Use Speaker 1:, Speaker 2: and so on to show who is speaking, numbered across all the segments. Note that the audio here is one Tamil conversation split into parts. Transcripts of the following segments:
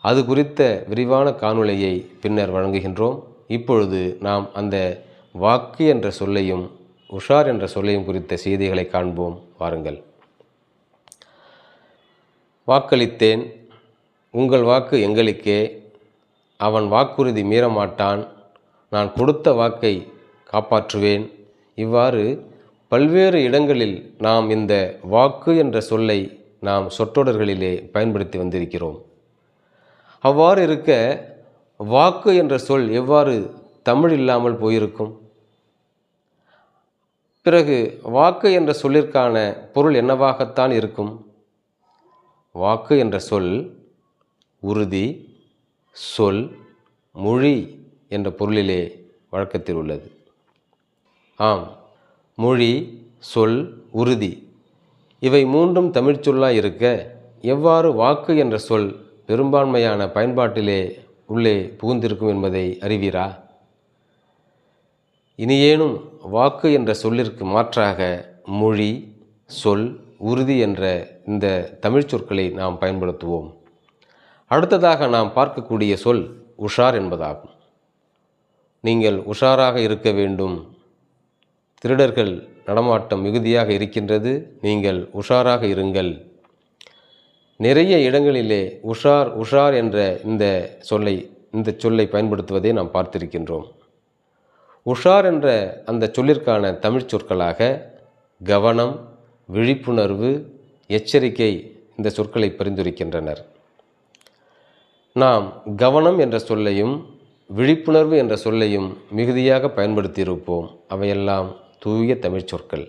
Speaker 1: அது குறித்த விரிவான காணொளியை பின்னர் வழங்குகின்றோம். இப்பொழுது நாம் அந்த வாக்கு என்ற சொல்லையும் உஷார் என்ற சொல்லையும் குறித்த செய்திகளை காண்போம். வாருங்கள். வாக்களித்தேன், உங்கள் வாக்கு எங்களுக்கே, அவன் வாக்குறுதி மீறமாட்டான், நான் கொடுத்த வாக்கை காப்பாற்றுவேன். இவ்வாறு பல்வேறு இடங்களில் நாம் இந்த வாக்கு என்ற சொல்லை நாம் சொற்றொடர்களிலே பயன்படுத்தி வந்திருக்கிறோம். அவ்வாறு இருக்க வாக்கு என்ற சொல் எவ்வாறு தமிழ் இல்லாமல் போயிருக்கும்? பிறகு வாக்கு என்ற சொல்லிற்கான பொருள் என்னவாகத்தான் இருக்கும்? வாக்கு என்ற சொல் உறுதி, சொல், மொழி என்ற பொருளிலே வழக்கத்தில் உள்ளது. ஆம், மொழி, சொல், உறுதி இவை மூன்றும் தமிழ்ச் சொல்லாய் இருக்க எவ்வாறு வாக்கு என்ற சொல் பெரும்பான்மையான பயன்பாட்டிலே உள்ளே புகுந்திருக்கும் என்பதை அறிவீரா? இனியேனும் வாக்கு என்ற சொல்லிற்கு மாற்றாக மொழி, சொல், உறுதி என்ற இந்த தமிழ்ச் சொற்களை நாம் பயன்படுத்துவோம். அடுத்ததாக நாம் பார்க்கக்கூடிய சொல் உஷார் என்பதாகும். நீங்கள் உஷாராக இருக்க வேண்டும், திருடர்கள் நடமாட்டம் மிகுதியாக இருக்கின்றது, நீங்கள் உஷாராக இருங்கள். நிறைய இடங்களிலே உஷார் உஷார் என்ற இந்த சொல்லை பயன்படுத்துவதை நாம் பார்த்திருக்கின்றோம். உஷார் என்ற அந்த சொல்லிற்கான தமிழ் சொற்களாக கவனம், விழிப்புணர்வு, எச்சரிக்கை இந்த சொற்களை பரிந்துரைக்கின்றனர். நாம் கவனம் என்ற சொல்லையும் விழிப்புணர்வு என்ற சொல்லையும் மிகுதியாக பயன்படுத்தியிருப்போம். அவையெல்லாம் தூய தமிழ் சொற்கள்.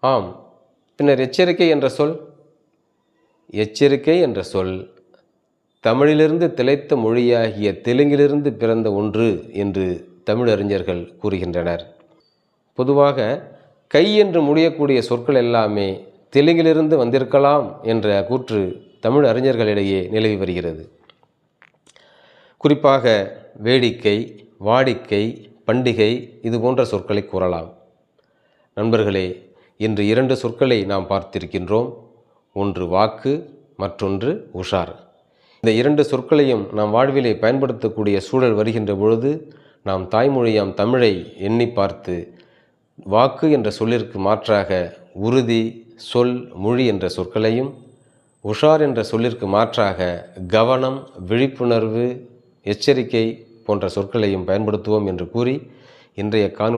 Speaker 1: ஆம், பின்னர் எச்சரிக்கை என்ற சொல். எச்சரிக்கை என்ற சொல் தமிழிலிருந்து திளைத்த மொழியாகிய தெலுங்கிலிருந்து பிறந்த ஒன்று என்று தமிழறிஞர்கள் கூறுகின்றனர். பொதுவாக கை என்று முடியக்கூடிய சொற்கள் எல்லாமே தெலுங்கிலிருந்து வந்திருக்கலாம் என்ற கூற்று தமிழ் அறிஞர்களிடையே நிலவி வருகிறது. குறிப்பாக வேடிக்கை, வாடிக்கை, பண்டிகை இது போன்ற சொற்களை கூறலாம். நண்பர்களே, இன்று 2 சொற்களை நாம் பார்த்திருக்கின்றோம். ஒன்று வாக்கு, மற்றொன்று உஷார். இந்த 2 சொற்களையும் நாம் வாழ்விலே பயன்படுத்தக்கூடிய சூழல் வருகின்ற பொழுது நாம் தாய்மொழியாம் தமிழை எண்ணி பார்த்து வாக்கு என்ற சொல்லிற்கு மாற்றாக உறுதி, சொல், மொழி என்ற சொற்களையும், உஷார் என்ற சொல்லிற்கு மாற்றாக கவனம், விழிப்புணர்வு, எச்சரிக்கை போன்ற சொற்களையும் பயன்படுத்துவோம் என்று கூறி இன்றைய